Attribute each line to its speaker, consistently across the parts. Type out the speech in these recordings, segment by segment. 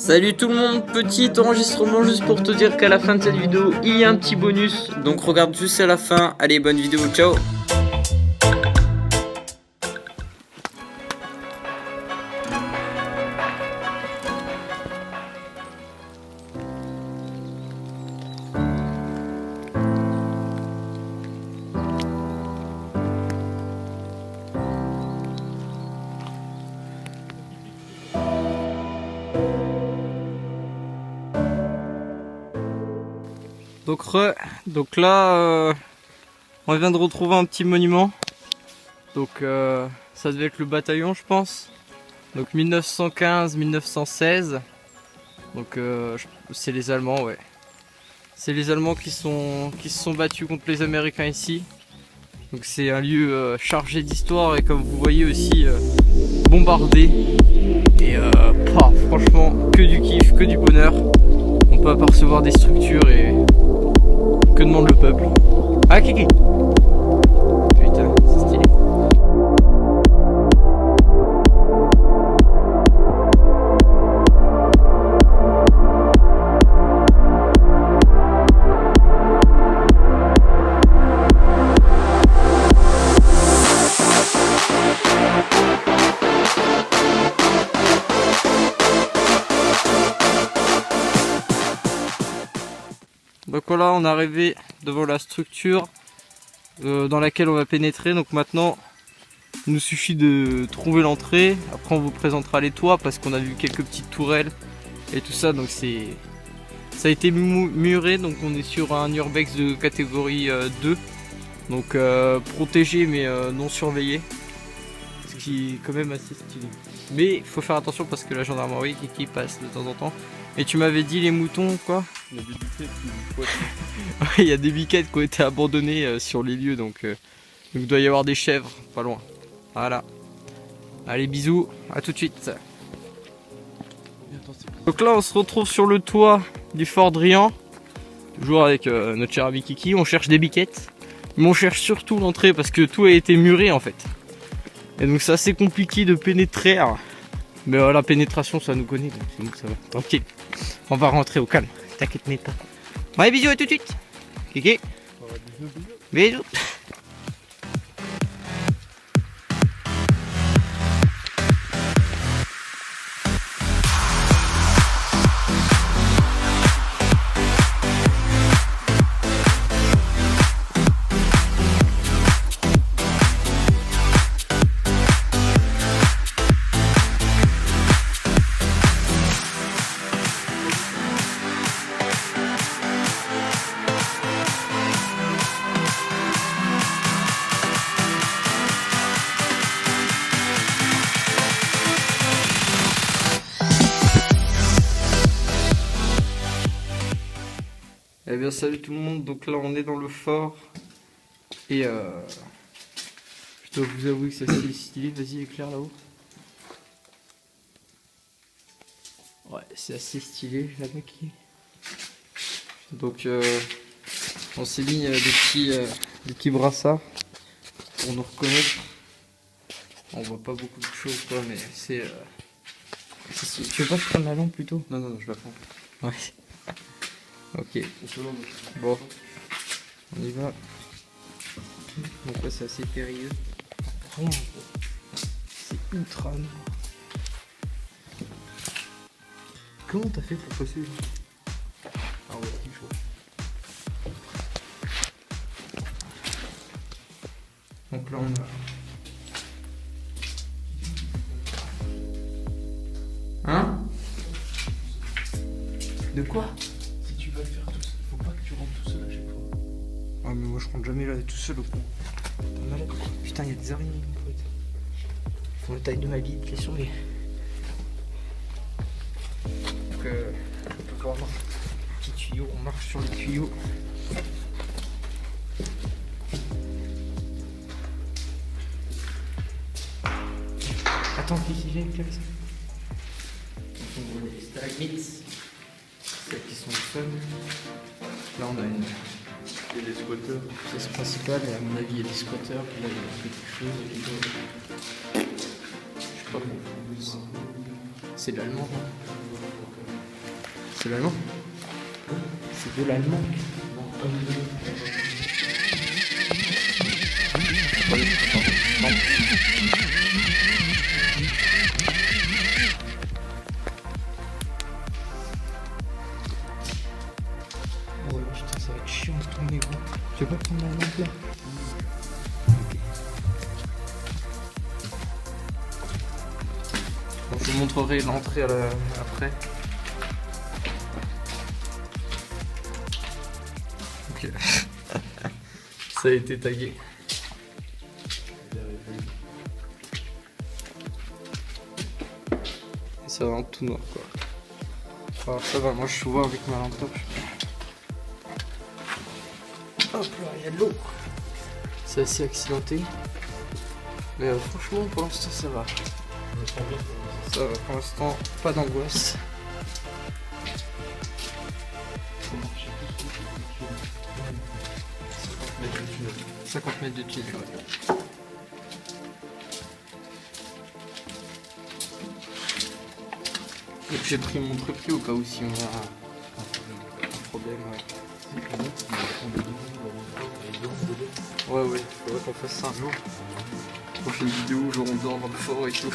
Speaker 1: Salut tout le monde, petit enregistrement juste pour te dire qu'à la fin de cette vidéo, il y a un petit bonus. Donc regarde juste à la fin. Allez, bonne vidéo, ciao. Donc là, on vient de retrouver un petit monument. Donc ça devait être le bataillon, je pense. Donc 1915-1916. Donc c'est les Allemands, ouais. C'est les Allemands qui se sont battus contre les Américains ici. Donc c'est un lieu chargé d'histoire et comme vous voyez aussi bombardé. Et franchement, que du kiff, que du bonheur. On peut apercevoir des structures et que demande le peuple. Ah Kiki. Putain, c'est stylé. Donc voilà, on est arrivé devant la structure dans laquelle on va pénétrer. Donc maintenant, il nous suffit de trouver l'entrée. Après, on vous présentera les toits parce qu'on a vu quelques petites tourelles et tout ça. Donc ça a été muré. Donc on est sur un urbex de catégorie 2. Donc protégé mais non surveillé. Ce qui est quand même assez stylé. Mais il faut faire attention parce que la gendarmerie qui passe de temps en temps. Et tu m'avais dit les moutons quoi?
Speaker 2: Il y a des biquettes qui
Speaker 1: Il y a des biquettes qui ont été abandonnées sur les lieux, donc il doit y avoir des chèvres pas loin. Voilà. Allez, bisous, à tout de suite. Donc là, on se retrouve sur le toit du Fort Drian, toujours avec notre cher ami Kiki. On cherche des biquettes, mais on cherche surtout l'entrée parce que tout a été muré en fait. Et donc c'est assez compliqué de pénétrer. Mais la pénétration, ça nous connaît, donc c'est bon, ça va. Tranquille. On va rentrer au calme. T'inquiète mais pas. Ouais, bisous, à tout de suite. Kiki. Bisous. Eh bien salut tout le monde, donc là on est dans le fort et je dois vous avouer que c'est assez stylé, vas-y éclaire là-haut. Ouais c'est assez stylé la mec. Donc on s'éligne des petits brassards pour nous reconnaître. On voit pas beaucoup de choses quoi mais c'est... Tu veux pas que je prenne la lampe plutôt?
Speaker 2: Non, non, je la prends.
Speaker 1: Ouais. Ok. Bon. On y va. Donc là c'est assez périlleux. C'est ultra noir. Comment t'as fait pour passer là? Ah ouais, c'est chaud. Donc là on a... Hein? De quoi?
Speaker 2: Si tu vas faire tout seul, faut pas que tu rentres tout seul à chaque fois.
Speaker 1: Ah mais moi je rentre jamais là tout seul au con. T'es malade quoi? Putain y'a des araignées mon pote. Ils font la taille de ma bite, je les surveille. Donc on peut voir un petit tuyau, on marche sur le tuyau. Attends, si j'ai éclairé ça. On voit les stalagmites. Celles qui sont au sol. Là on a une...
Speaker 2: Il y a des squatteurs.
Speaker 1: pièce principale et à mon avis il y a des squatteurs. Là il y a quelque chose. Je sais pas bon. C'est de l'allemand. Hein. C'est l'allemand. C'est de l'allemand. Oh putain, ça va être chiant de tourner gros. Tu veux pas prendre la lampe là? Bon, je vous montrerai l'entrée après. Ok. Ça a été tagué. Et ça va en tout noir quoi. Alors ça va, moi je vois avec ma lampe torche. Hop là, il y a de l'eau. C'est assez accidenté. Mais franchement pour l'instant ça va. Ça va, pour l'instant pas d'angoisse. 50 mètres de tunnel. Ouais. Et puis j'ai pris mon trépied au cas où si on a un problème. Ouais, ouais, faudrait qu'on fasse ça un jour. Prochaine vidéo, genre on dort dans le fort et tout.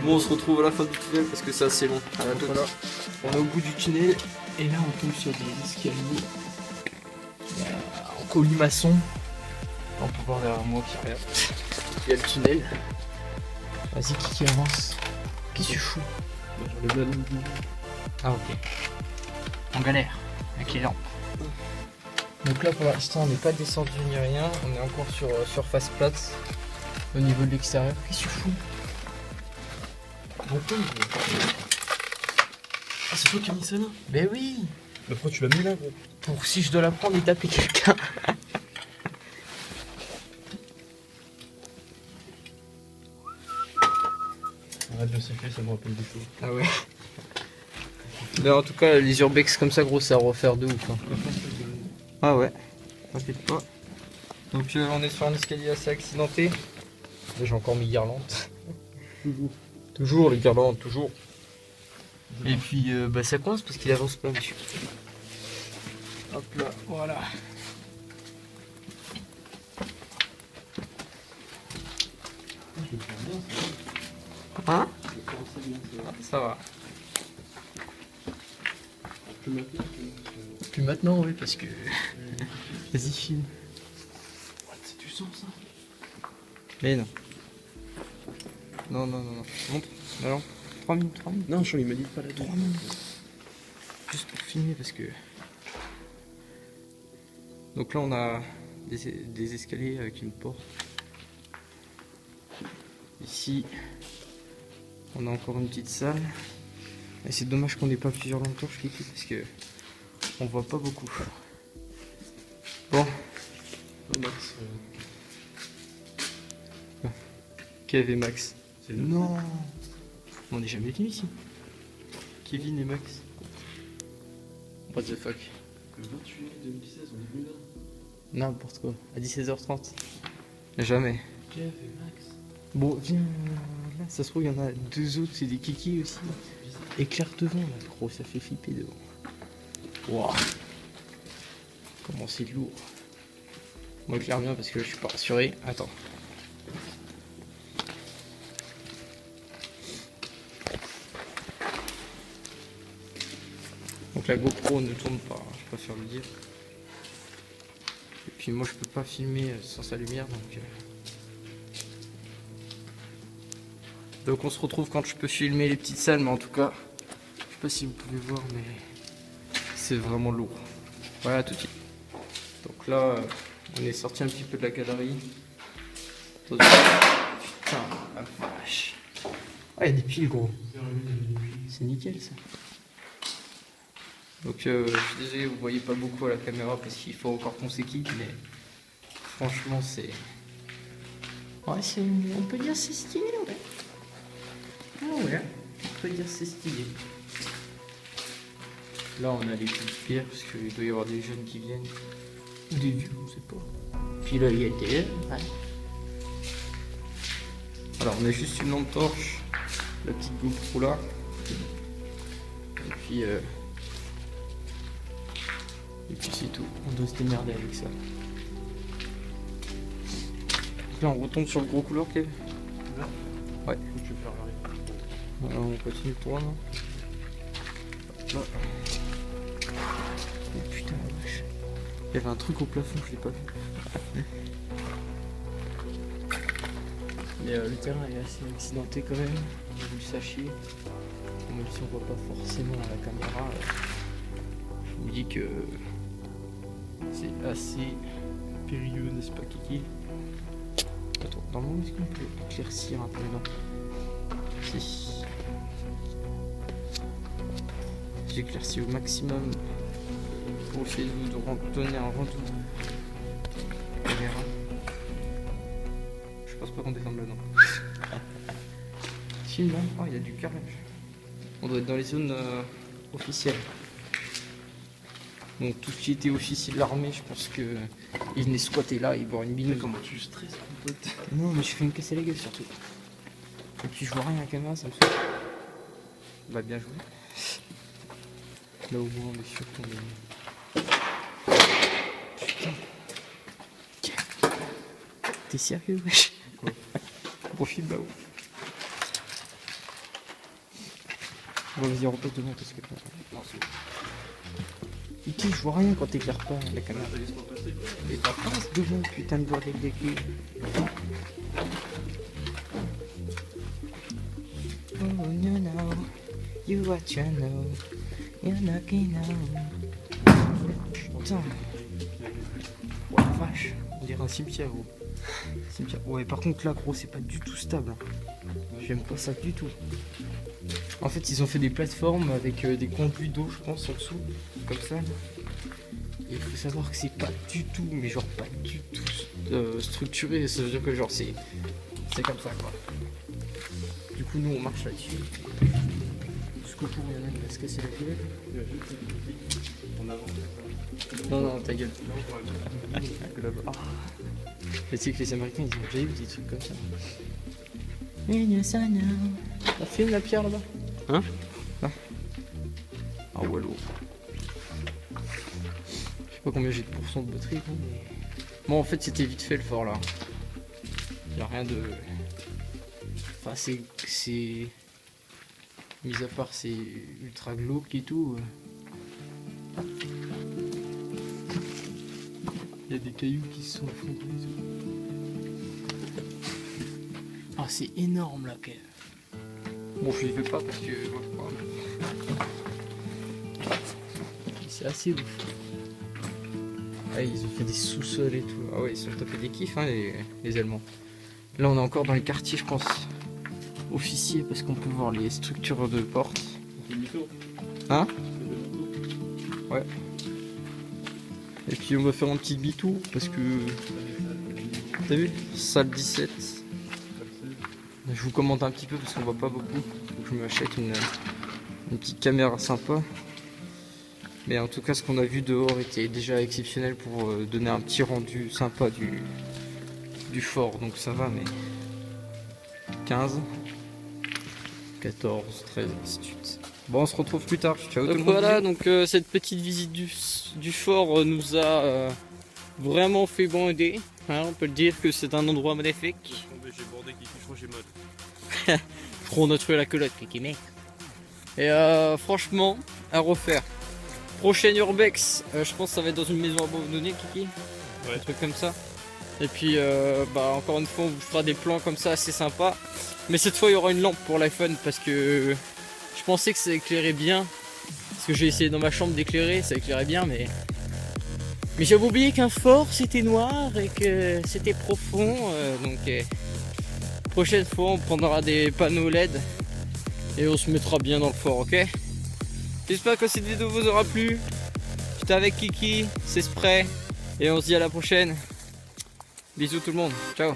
Speaker 1: Bon, on se retrouve à la fin du tunnel parce que c'est assez long. Voilà, on est au bout du tunnel et là on tombe sur des escaliers en colimaçon. On peut voir derrière moi qui regarde. Il y a le tunnel. Vas-y, qui avance. Qu'est-ce que tu fous? Ah, ok. On galère avec les lampes. Donc là, pour l'instant, on n'est pas descendu ni rien. On est encore sur surface plate au niveau de l'extérieur. Qu'est-ce que tu fous?
Speaker 2: Ah, c'est toi qui as mis ça là?
Speaker 1: Ben oui!
Speaker 2: Mais pourquoi tu l'as mis là gros?
Speaker 1: Pour si je dois la prendre et taper quelqu'un.
Speaker 2: Arrête de sacrer, ça me rappelle des choses.
Speaker 1: Ah ouais. Mais en tout cas, les urbex comme ça, gros, c'est à refaire de ouf. Hein. Ah ouais, t'inquiète pas. Donc on est sur un escalier assez accidenté. Là, j'ai encore mes guirlandes. Toujours les guirlandes, toujours. Et puis bah, ça coince parce qu'il avance pas, monsieur. Hop là, voilà. Hein? Ça va. Plus maintenant, oui, parce que. Vas-y, filme.
Speaker 2: C'est du sang ça?
Speaker 1: Mais non. Non, non, non, non. Montre. Alors, 3 minutes, 3 minutes.
Speaker 2: Non, il m'a dit pas la
Speaker 1: 3 minutes. Juste pour filmer parce que. Donc là, on a des escaliers avec une porte. Ici, on a encore une petite salle. Et c'est dommage qu'on n'ait pas plusieurs lampes torches qui parce que on voit pas beaucoup. Bon.
Speaker 2: Oh, Max.
Speaker 1: Kev et Max.
Speaker 2: C'est le...
Speaker 1: Non. On n'est jamais venu ici. Kevin et Max. What the fuck.
Speaker 2: Le 28 juillet 2016, on est venu là.
Speaker 1: N'importe quoi. À 16h30. Jamais.
Speaker 2: Kev et Max.
Speaker 1: Bon, viens là. Ça se trouve, il y en a deux autres. C'est des kikis aussi. Éclair devant là. Gros, ça fait flipper devant. Waouh. Comment c'est lourd. Moi, éclaire bien parce que je suis pas rassuré. Attends. Donc la GoPro ne tourne pas, je préfère le dire. Et puis moi je peux pas filmer sans sa lumière donc on se retrouve quand je peux filmer les petites salles, mais en tout cas, je sais pas si vous pouvez voir, mais c'est vraiment lourd. Voilà tout de suite. Donc là, on est sorti un petit peu de la galerie. Putain, la vache. Ah, il y a des piles gros. C'est nickel ça. Donc je suis désolé, vous voyez pas beaucoup à la caméra parce qu'il faut encore qu'on s'équipe, mais franchement c'est... Ouais, on peut dire c'est stylé, ouais. Ah ouais, on peut dire c'est stylé. Là on a les petites pierres parce qu'il doit y avoir des jeunes qui viennent. Ou des vieux, on sait pas. Puis là il y a des... Ouais. Alors on a juste une lampe torche, la petite GoPro là. Et puis Et puis c'est tout, on doit se démerder avec ça. Là on retombe sur le gros couloir Kev. Ouais.
Speaker 2: Je vais faire l'arrêt.
Speaker 1: Alors on continue le tour là. Là. Oh putain la vache. Il y avait un truc au plafond, je l'ai pas vu. Mais le terrain est assez accidenté quand même, que vous le sachiez. Même si on voit pas forcément à la caméra, je vous dis que c'est assez périlleux, n'est-ce pas Kiki? Attends, normalement est-ce qu'on peut éclaircir un peu là? Si. J'éclaircis au maximum pour essayer de vous donner un rendu. On verra. Je pense pas qu'on descende là, non. Sinon, oh, il y a du carrelage. On doit être dans les zones officielles. Donc tout ce qui était officier de l'armée, je pense que il venait squatter là, il boire une bine.
Speaker 2: Comment tu stresses mon pote?
Speaker 1: Non mais je fais me casser la gueule surtout. Et puis je vois rien à la caméra, ça me fait. Bah bien joué. Là au moins on est sûr qu'on est. Putain. T'es sérieux wesh?
Speaker 2: Quoi?
Speaker 1: Profil là-haut. Bon vas-y on repose devant parce que. Non c'est bon. Iki, je vois rien quand t'éclaires pas la caméra. Et t'as passe devant putain de bordel de cul. Oh no no, you what you know, you're lucky now. Putain. Oh la vache, on dirait un cimetière gros. Cimetière. Ouais par contre là gros c'est pas du tout stable. J'aime pas ça du tout. En fait ils ont fait des plateformes avec des conduits d'eau je pense en dessous, comme ça. Et il faut savoir que c'est pas du tout, mais genre pas du tout structuré, ça veut dire que genre c'est comme ça quoi. Du coup nous on marche là-dessus. Jusqu'au tour il y en a qui va se casser la gueule.
Speaker 2: En avant.
Speaker 1: Non non ta gueule. Ah. Mais tu sais que les Américains ils ont déjà eu des trucs comme ça. On filme la pierre là-bas. Hein? Là. Ah wallo. Je sais pas combien j'ai de pourcents de batterie quoi, mais... Bon en fait c'était vite fait le fort là. Y'a rien de... Enfin c'est... Mis à part c'est ultra glauque et tout. Il y a des cailloux qui se sont effondrés. Ah c'est énorme là Kev. Bon je les fais pas parce que... C'est assez ouf. Ah, ils ont fait des sous-sols et tout. Ah ouais, ils sont tapés des kiffs hein, les Allemands. Là on est encore dans les quartiers je pense officiers parce qu'on peut voir les structures de portes. Hein? Ouais. Et puis on va faire un petit bitou parce que... T'as vu? Salle 17. Je vous commente un petit peu parce qu'on voit pas beaucoup. Donc je m'achète une petite caméra sympa. Mais en tout cas ce qu'on a vu dehors était déjà exceptionnel pour donner un petit rendu sympa du fort. Donc ça va mais 15, 14, 13, ainsi de suite. Bon on se retrouve plus tard. Ciao tout le monde. Voilà donc cette petite visite du fort nous a vraiment fait bander. Hein, on peut le dire que c'est un endroit magnifique.
Speaker 2: J'ai bordé Kiki, je crois que j'ai mal.
Speaker 1: Je crois qu'on a trouvé la culotte Kiki mec. Et franchement à refaire. Prochaine Urbex, je pense que ça va être dans une maison abandonnée Kiki.
Speaker 2: Ouais.
Speaker 1: Un truc comme ça. Et puis bah encore une fois on vous fera des plans comme ça assez sympas. Mais cette fois il y aura une lampe pour l'iPhone parce que je pensais que ça éclairait bien. Parce que j'ai essayé dans ma chambre d'éclairer, ça éclairait bien mais j'avais oublié qu'un fort c'était noir et que c'était profond. Donc prochaine fois on prendra des panneaux LED et on se mettra bien dans le fort, ok? J'espère que cette vidéo vous aura plu. J'étais avec Kiki, c'est Spray et on se dit à la prochaine. Bisous tout le monde, ciao.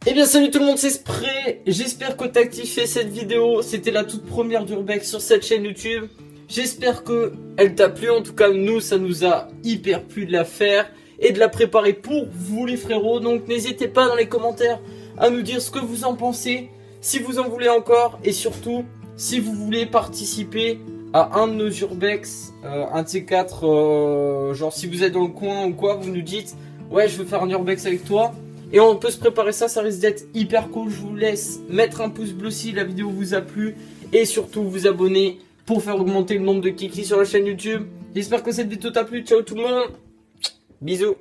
Speaker 1: Eh bien salut tout le monde, c'est Spray. J'espère que t'as kiffé cette vidéo. C'était la toute première d'Urbex sur cette chaîne YouTube. J'espère que elle t'a plu. En tout cas, nous, ça nous a hyper plu de la faire et de la préparer pour vous les frérots. Donc n'hésitez pas dans les commentaires à nous dire ce que vous en pensez, si vous en voulez encore, et surtout si vous voulez participer à un de nos urbex, un de ces quatre, genre si vous êtes dans le coin ou quoi, vous nous dites ouais je veux faire un urbex avec toi. Et on peut se préparer ça, ça risque d'être hyper cool. Je vous laisse mettre un pouce bleu si la vidéo vous a plu et surtout vous abonner pour faire augmenter le nombre de kiki sur la chaîne YouTube. J'espère que cette vidéo t'a plu. Ciao tout le monde. Bisous.